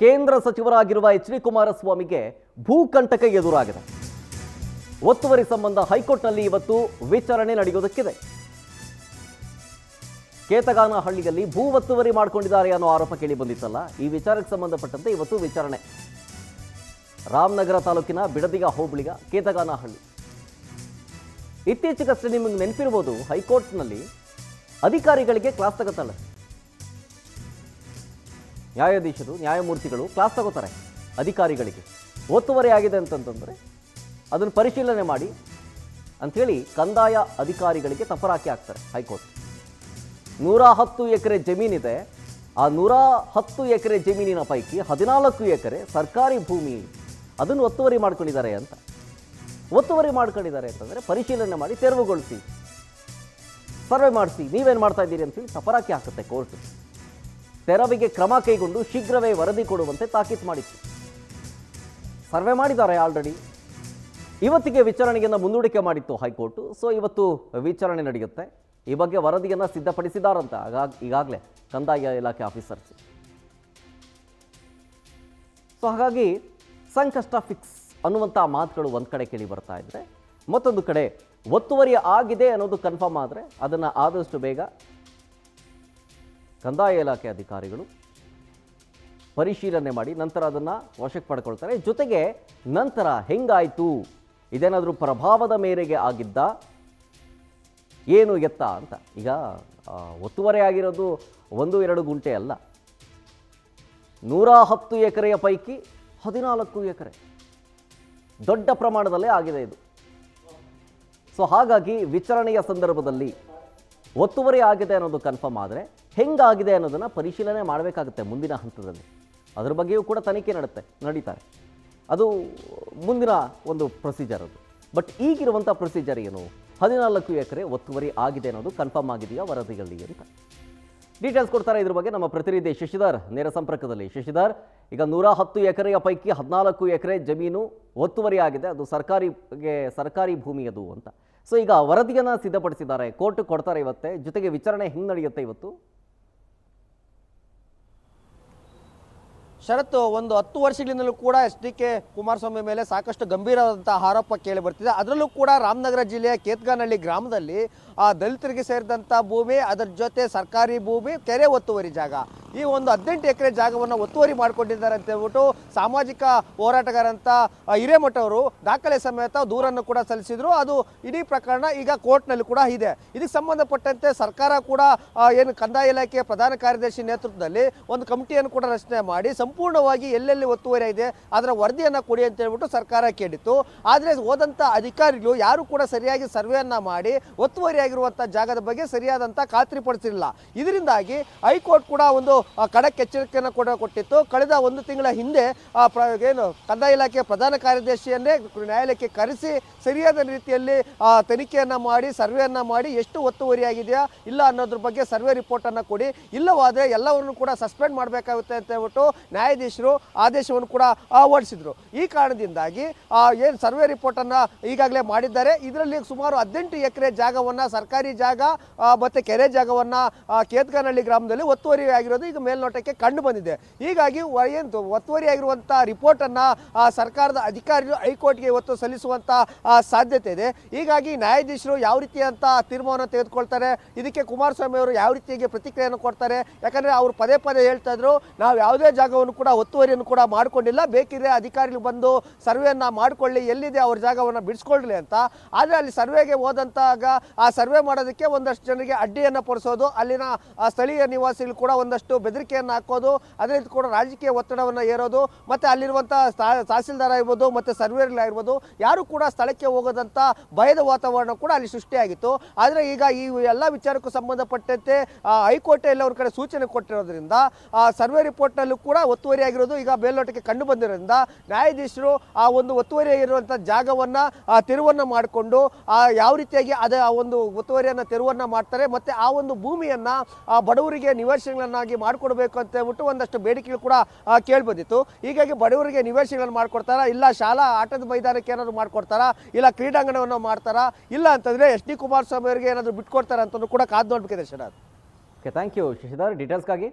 ಕೇಂದ್ರ ಸಚಿವರಾಗಿರುವ ಎಚ್.ಡಿ. ಕುಮಾರಸ್ವಾಮಿಗೆ ಭೂಕಂಟಕ ಎದುರಾಗಿದೆ. ಒತ್ತುವರಿ ಸಂಬಂಧ ಹೈಕೋರ್ಟ್ನಲ್ಲಿ ಇವತ್ತು ವಿಚಾರಣೆ ನಡೆಯುವುದಕ್ಕಿದೆ. ಕೇತಗಾನಹಳ್ಳಿಯಲ್ಲಿ ಭೂ ಒತ್ತುವರಿ ಮಾಡಿಕೊಂಡಿದ್ದಾರೆ ಅನ್ನೋ ಆರೋಪ ಕೇಳಿ ಬಂದಿತ್ತಲ್ಲ, ಈ ವಿಚಾರಕ್ಕೆ ಸಂಬಂಧಪಟ್ಟಂತೆ ಇವತ್ತು ವಿಚಾರಣೆ. ರಾಮನಗರ ತಾಲೂಕಿನ ಬಿಡದಿಗ ಹೋಬಳಿಯ ಕೇತಗಾನಹಳ್ಳಿ. ಇತ್ತೀಚೆಗಷ್ಟೇ ನಿಮಗೆ ನೆನಪಿರ್ಬೋದು, ಹೈಕೋರ್ಟ್ನಲ್ಲಿ ಅಧಿಕಾರಿಗಳಿಗೆ ಕ್ಲಾಸ್ ತಗೋತಾಳೆ. ನ್ಯಾಯಾಧೀಶರು ನ್ಯಾಯಮೂರ್ತಿಗಳು ಕ್ಲಾಸ್ ತಗೋತಾರೆ ಅಧಿಕಾರಿಗಳಿಗೆ. ಒತ್ತುವರಿ ಆಗಿದೆ ಅಂತಂತಂದರೆ ಅದನ್ನು ಪರಿಶೀಲನೆ ಮಾಡಿ ಅಂಥೇಳಿ ಕಂದಾಯ ಅಧಿಕಾರಿಗಳಿಗೆ ತಪರಾಕಿ ಹಾಕ್ತಾರೆ ಹೈಕೋರ್ಟ್. 110 ಎಕರೆ ಜಮೀನಿದೆ. ಆ 110 ಎಕರೆ ಜಮೀನಿನ ಪೈಕಿ 14 ಎಕರೆ ಸರ್ಕಾರಿ ಭೂಮಿ, ಅದನ್ನು ಒತ್ತುವರಿ ಮಾಡ್ಕೊಂಡಿದ್ದಾರೆ ಅಂತ. ಒತ್ತುವರಿ ಮಾಡ್ಕೊಂಡಿದ್ದಾರೆ ಅಂತಂದರೆ ಪರಿಶೀಲನೆ ಮಾಡಿ ತೆರವುಗೊಳಿಸಿ, ಸರ್ವೆ ಮಾಡಿಸಿ, ನೀವೇನು ಮಾಡ್ತಾ ಇದ್ದೀರಿ ಅಂತೇಳಿ ತಪರಾಕಿ ಹಾಕುತ್ತೆ ಕೋರ್ಟ್. ತೆರವಿಗೆ ಕ್ರಮ ಕೈಗೊಂಡು ಶೀಘ್ರವೇ ವರದಿ ಕೊಡುವಂತೆ ತಾಕೀತು ಮಾಡಿತ್ತು. ಸರ್ವೆ ಮಾಡಿದ್ದಾರೆ ಆಲ್ರೆಡಿ. ಇವತ್ತಿಗೆ ವಿಚಾರಣೆಯನ್ನು ಮುಂದೂಡಿಕೆ ಮಾಡಿತ್ತು ಹೈಕೋರ್ಟ್. ಸೊ ಇವತ್ತು ವಿಚಾರಣೆ ನಡೆಯುತ್ತೆ. ಈ ಬಗ್ಗೆ ವರದಿಯನ್ನು ಸಿದ್ಧಪಡಿಸಿದಾರಂತ ಈಗಾಗಲೇ ಕಂದಾಯ ಇಲಾಖೆ ಆಫೀಸರ್ಸ್. ಸೊ ಹಾಗಾಗಿ ಸಂಕಷ್ಟ ಫಿಕ್ಸ್ ಅನ್ನುವಂಥ ಮಾತುಗಳು ಒಂದು ಕಡೆ ಕೇಳಿ ಬರ್ತಾ ಇದ್ರೆ, ಮತ್ತೊಂದು ಕಡೆ ಒತ್ತುವರಿ ಆಗಿದೆ ಅನ್ನೋದು ಕನ್ಫರ್ಮ್ ಆದರೆ ಅದನ್ನು ಆದಷ್ಟು ಬೇಗ ಕಂದಾಯ ಇಲಾಖೆ ಅಧಿಕಾರಿಗಳು ಪರಿಶೀಲನೆ ಮಾಡಿ ನಂತರ ಅದನ್ನು ವಶಕ್ಕೆ ಪಡ್ಕೊಳ್ತಾರೆ. ಜೊತೆಗೆ ನಂತರ ಹೆಂಗಾಯಿತು, ಇದೇನಾದರೂ ಪ್ರಭಾವದ ಮೇರೆಗೆ ಆಗಿದ್ದ, ಏನು ಎತ್ತ ಅಂತ. ಈಗ ಒತ್ತುವರಿ ಆಗಿರೋದು 1-2 ಗುಂಟೆ ಅಲ್ಲ, 110 ಎಕರೆಯ ಪೈಕಿ 14 ಎಕರೆ ದೊಡ್ಡ ಪ್ರಮಾಣದಲ್ಲೇ ಆಗಿದೆ ಇದು. ಸೊ ಹಾಗಾಗಿ ವಿಚಾರಣೆಯ ಸಂದರ್ಭದಲ್ಲಿ ಒತ್ತುವರಿ ಆಗಿದೆ ಅನ್ನೋದು ಕನ್ಫರ್ಮ್ ಆದರೆ ಹೆಂಗಾಗಿದೆ ಅನ್ನೋದನ್ನು ಪರಿಶೀಲನೆ ಮಾಡಬೇಕಾಗುತ್ತೆ ಮುಂದಿನ ಹಂತದಲ್ಲಿ. ಅದ್ರ ಬಗ್ಗೆಯೂ ಕೂಡ ತನಿಖೆ ನಡೀತಾರೆ. ಅದು ಮುಂದಿನ ಒಂದು ಪ್ರೊಸೀಜರ್ ಅದು. ಬಟ್ ಈಗಿರುವಂಥ ಪ್ರೊಸೀಜರ್ ಏನು, 14 ಎಕರೆ ಒತ್ತುವರಿ ಆಗಿದೆ ಅನ್ನೋದು ಕನ್ಫರ್ಮ್ ಆಗಿದೆಯಾ ವರದಿಯಲ್ಲಿ ಅಂತ ಡೀಟೇಲ್ಸ್ ಕೊಡ್ತಾರೆ. ಇದ್ರ ಬಗ್ಗೆ ನಮ್ಮ ಪ್ರತಿನಿಧಿ ಶಶಿಧರ್ ನೇರ ಸಂಪರ್ಕದಲ್ಲಿ. ಶಶಿಧರ್, ಈಗ 110 ಎಕರೆಯ ಪೈಕಿ 14 ಎಕರೆ ಜಮೀನು ಒತ್ತುವರಿ ಆಗಿದೆ, ಅದು ಸರ್ಕಾರಿ ಭೂಮಿ ಅದು ಅಂತ. ಸೊ ಈಗ ವರದಿಯನ್ನು ಸಿದ್ಧಪಡಿಸಿದ್ದಾರೆ, ಕೋರ್ಟ್ ಕೊಡ್ತಾರೆ ಇವತ್ತೇ. ಜೊತೆಗೆ ವಿಚಾರಣೆ ಹೆಂಗೆ ನಡೆಯುತ್ತೆ ಇವತ್ತು? ಶರತ್, ಒಂದು 10 ವರ್ಷಗಳಿಂದಲೂ ಕೂಡ ಎಚ್.ಡಿ. ಕುಮಾರಸ್ವಾಮಿ ಮೇಲೆ ಸಾಕಷ್ಟು ಗಂಭೀರವಾದಂತಹ ಆರೋಪ ಕೇಳಿ ಬರ್ತಿದೆ. ಅದರಲ್ಲೂ ಕೂಡ ರಾಮನಗರ ಜಿಲ್ಲೆಯ ಕೇತಗಾನಹಳ್ಳಿ ಗ್ರಾಮದಲ್ಲಿ ದಲಿತರಿಗೆ ಸೇರಿದಂಥ ಭೂಮಿ, ಅದರ ಜೊತೆ ಸರ್ಕಾರಿ ಭೂಮಿ, ಕೆರೆ ಒತ್ತುವರಿ ಜಾಗ, ಈ ಒಂದು 18 ಎಕರೆ ಜಾಗವನ್ನು ಒತ್ತುವರಿ ಮಾಡಿಕೊಂಡಿದ್ದಾರೆ ಅಂತ ಹೇಳ್ಬಿಟ್ಟು ಸಾಮಾಜಿಕ ಹೋರಾಟಗಾರಂತ ಹಿರೇಮಠ ಅವರು ದಾಖಲೆ ಸಮೇತ ದೂರನ್ನು ಕೂಡ ಸಲ್ಲಿಸಿದ್ರು. ಅದು ಇಡೀ ಪ್ರಕರಣ ಈಗ ಕೋರ್ಟ್ನಲ್ಲಿ ಕೂಡ ಇದೆ. ಇದಕ್ಕೆ ಸಂಬಂಧಪಟ್ಟಂತೆ ಸರ್ಕಾರ ಕೂಡ ಏನು ಕಂದಾಯ ಇಲಾಖೆಯ ಪ್ರಧಾನ ಕಾರ್ಯದರ್ಶಿ ನೇತೃತ್ವದಲ್ಲಿ ಒಂದು ಕಮಿಟಿಯನ್ನು ಕೂಡ ರಚನೆ ಮಾಡಿ ಸಂಪೂರ್ಣವಾಗಿ ಎಲ್ಲೆಲ್ಲಿ ಒತ್ತುವರಿ ಇದೆ ಅದರ ವರದಿಯನ್ನು ಕೊಡಿ ಅಂತ ಹೇಳ್ಬಿಟ್ಟು ಸರ್ಕಾರ ಕೇಳಿತ್ತು. ಆದರೆ ಹೋದಂಥ ಅಧಿಕಾರಿಗಳು ಯಾರು ಕೂಡ ಸರಿಯಾಗಿ ಸರ್ವೆಯನ್ನು ಮಾಡಿ ಒತ್ತುವರಿ ಆಗಿರುವಂಥ ಜಾಗದ ಬಗ್ಗೆ ಸರಿಯಾದಂಥ ಖಾತ್ರಿಪಡಿಸಿರಲಿಲ್ಲ. ಇದರಿಂದಾಗಿ ಹೈಕೋರ್ಟ್ ಕೂಡ ಒಂದು ಖಡಕ್ ಎಚ್ಚರಿಕೆಯನ್ನು ಕೂಡ ಕೊಟ್ಟಿತ್ತು. ಕಳೆದ 1 ತಿಂಗಳ ಹಿಂದೆ ಏನು ಕಂದಾಯ ಇಲಾಖೆಯ ಪ್ರಧಾನ ಕಾರ್ಯದರ್ಶಿಯನ್ನೇ ನ್ಯಾಯಾಲಯಕ್ಕೆ ಕರೆಸಿ ಸರಿಯಾದ ರೀತಿಯಲ್ಲಿ ತನಿಖೆಯನ್ನು ಮಾಡಿ ಸರ್ವೆಯನ್ನು ಮಾಡಿ ಎಷ್ಟು ಒತ್ತುವರಿ ಆಗಿದೆಯಾ ಇಲ್ಲ ಅನ್ನೋದ್ರ ಬಗ್ಗೆ ಸರ್ವೆ ರಿಪೋರ್ಟನ್ನು ಕೊಡಿ, ಇಲ್ಲವಾದರೆ ಎಲ್ಲವನ್ನು ಕೂಡ ಸಸ್ಪೆಂಡ್ ಮಾಡಬೇಕಾಗುತ್ತೆ ಅಂತ ಹೇಳ್ಬಿಟ್ಟು ನ್ಯಾಯಾಧೀಶರು ಆದೇಶವನ್ನು ಕೂಡ ಹೊರಡಿಸಿದ್ರು. ಈ ಕಾರಣದಿಂದಾಗಿ ಏನು ಸರ್ವೆ ರಿಪೋರ್ಟನ್ನು ಈಗಾಗಲೇ ಮಾಡಿದ್ದಾರೆ. ಇದರಲ್ಲಿ ಸುಮಾರು 18 ಎಕರೆ ಜಾಗವನ್ನು, ಸರ್ಕಾರಿ ಜಾಗ ಮತ್ತು ಕೆರೆ ಜಾಗವನ್ನು ಕೇತಗಾನಹಳ್ಳಿ ಗ್ರಾಮದಲ್ಲಿ ಒತ್ತುವರಿ ಆಗಿರೋದು ಈಗ ಮೇಲ್ನೋಟಕ್ಕೆ ಕಂಡು ಬಂದಿದೆ. ಹೀಗಾಗಿ ಏನು ಒತ್ತುವರಿ ಆಗಿರುವಂಥ ರಿಪೋರ್ಟನ್ನು ಸರ್ಕಾರದ ಅಧಿಕಾರಿಗಳು ಹೈಕೋರ್ಟ್ಗೆ ಇವತ್ತು ಸಲ್ಲಿಸುವಂಥ ಸಾಧ್ಯತೆ ಇದೆ. ಹೀಗಾಗಿ ನ್ಯಾಯಾಧೀಶರು ಯಾವ ರೀತಿಯಂಥ ತೀರ್ಮಾನ ತೆಗೆದುಕೊಳ್ತಾರೆ, ಇದಕ್ಕೆ ಕುಮಾರಸ್ವಾಮಿ ಅವರು ಯಾವ ರೀತಿಯಾಗಿ ಪ್ರತಿಕ್ರಿಯೆಯನ್ನು ಕೊಡ್ತಾರೆ. ಯಾಕಂದರೆ ಅವರು ಪದೇ ಹೇಳ್ತಾ ಇದ್ರು, ನಾವು ಯಾವುದೇ ಜಾಗವನ್ನು ಕೂಡ ಒತ್ತುವರಿಯನ್ನು ಕೂಡ ಮಾಡಿಕೊಂಡಿಲ್ಲ, ಬೇಕಿದ್ರೆ ಅಧಿಕಾರಿಗಳು ಬಂದು ಸರ್ವೆಯನ್ನು ಮಾಡಿಕೊಳ್ಳಿ, ಎಲ್ಲಿದೆ ಅವ್ರ ಜಾಗವನ್ನು ಬಿಡಿಸ್ಕೊಳ್ಳಿ ಅಂತ. ಆದರೆ ಅಲ್ಲಿ ಸರ್ವೆಗೆ ಹೋದಂತಾಗ ಆ ಸರ್ವೆ ಮಾಡೋದಕ್ಕೆ ಒಂದಷ್ಟು ಜನರಿಗೆ ಅಡ್ಡಿಯನ್ನು ಪಡಿಸೋದು, ಅಲ್ಲಿನ ಸ್ಥಳೀಯ ನಿವಾಸಿಗಳು ಕೂಡ ಒಂದಷ್ಟು ಬೆದರಿಕೆಯನ್ನು ಹಾಕೋದು, ಅದರಿಂದ ಕೂಡ ರಾಜಕೀಯ ಒತ್ತಡವನ್ನು ಏರೋದು, ಮತ್ತು ಅಲ್ಲಿರುವಂಥ ತಹಸೀಲ್ದಾರ್ ಆಗಿರ್ಬೋದು ಮತ್ತು ಸರ್ವೇರ್ಗಳಾಗಿರ್ಬೋದು ಯಾರು ಕೂಡ ಸ್ಥಳಕ್ಕೆ ಹೋಗೋದಂಥ ಭಯದ ವಾತಾವರಣ ಕೂಡ ಅಲ್ಲಿ ಸೃಷ್ಟಿಯಾಗಿತ್ತು. ಆದರೆ ಈಗ ಈ ಎಲ್ಲ ವಿಚಾರಕ್ಕೂ ಸಂಬಂಧಪಟ್ಟಂತೆ ಹೈಕೋರ್ಟ್ ಎಲ್ಲ ಅವ್ರ ಕಡೆ ಸೂಚನೆ ಕೊಟ್ಟಿರೋದ್ರಿಂದ ಸರ್ವೆ ರಿಪೋರ್ಟ್ನಲ್ಲೂ ಕೂಡ ಒತ್ತುವರಿ ಆಗಿರೋದು ಈಗ ಮೇಲ್ನೋಟಕ್ಕೆ ಕಂಡು ಬಂದಿರೋದ್ರಿಂದ ನ್ಯಾಯಾಧೀಶರು ಆ ಒಂದು ಒತ್ತುವರಿ ಆಗಿರುವಂಥ ಜಾಗವನ್ನು ತೆರವನ್ನು ಮಾಡಿಕೊಂಡು ಯಾವ ರೀತಿಯಾಗಿ ಆ ಒಂದು ಒತ್ತುವರಿಯನ್ನು ತೆರವನ್ನು ಮಾಡ್ತಾರೆ ಮತ್ತು ಆ ಒಂದು ಭೂಮಿಯನ್ನು ಬಡವರಿಗೆ ನಿವಾಸಗಳನ್ನಾಗಿ ಮಾಡಿಕೊಡ್ಬೇಕು ಅಂತ ಹೇಳ್ಬಿಟ್ಟು ಒಂದಷ್ಟು ಬೇಡಿಕೆಗಳು ಕೂಡ ಕೇಳಿಬಂದಿತ್ತು. ಹೀಗಾಗಿ ಬಡವರಿಗೆ ನಿವಾಸಗಳನ್ನು ಮಾಡಿಕೊಡ್ತಾರಾ, ಇಲ್ಲ ಶಾಲಾ ಆಟದ ಮೈದಾನಕ್ಕೆ ಏನಾದರೂ ಮಾಡಿಕೊಡ್ತಾರಾ, ಇಲ್ಲ ಕ್ರೀಡಾಂಗಣವನ್ನು ಮಾಡ್ತಾರಾ, ಇಲ್ಲ ಅಂತಂದರೆ ಎಚ್.ಡಿ. ಕುಮಾರಸ್ವಾಮಿ ಅವರಿಗೆ ಏನಾದರೂ ಬಿಟ್ಕೊಡ್ತಾರಾ ಅಂತ ಕೂಡ ಕಾದು ನೋಡ್ಬೇಕಿದೆ Sharath. Okay, thank you Shashidhar ಡೀಟೇಲ್ಸ್ಗಾಗಿ.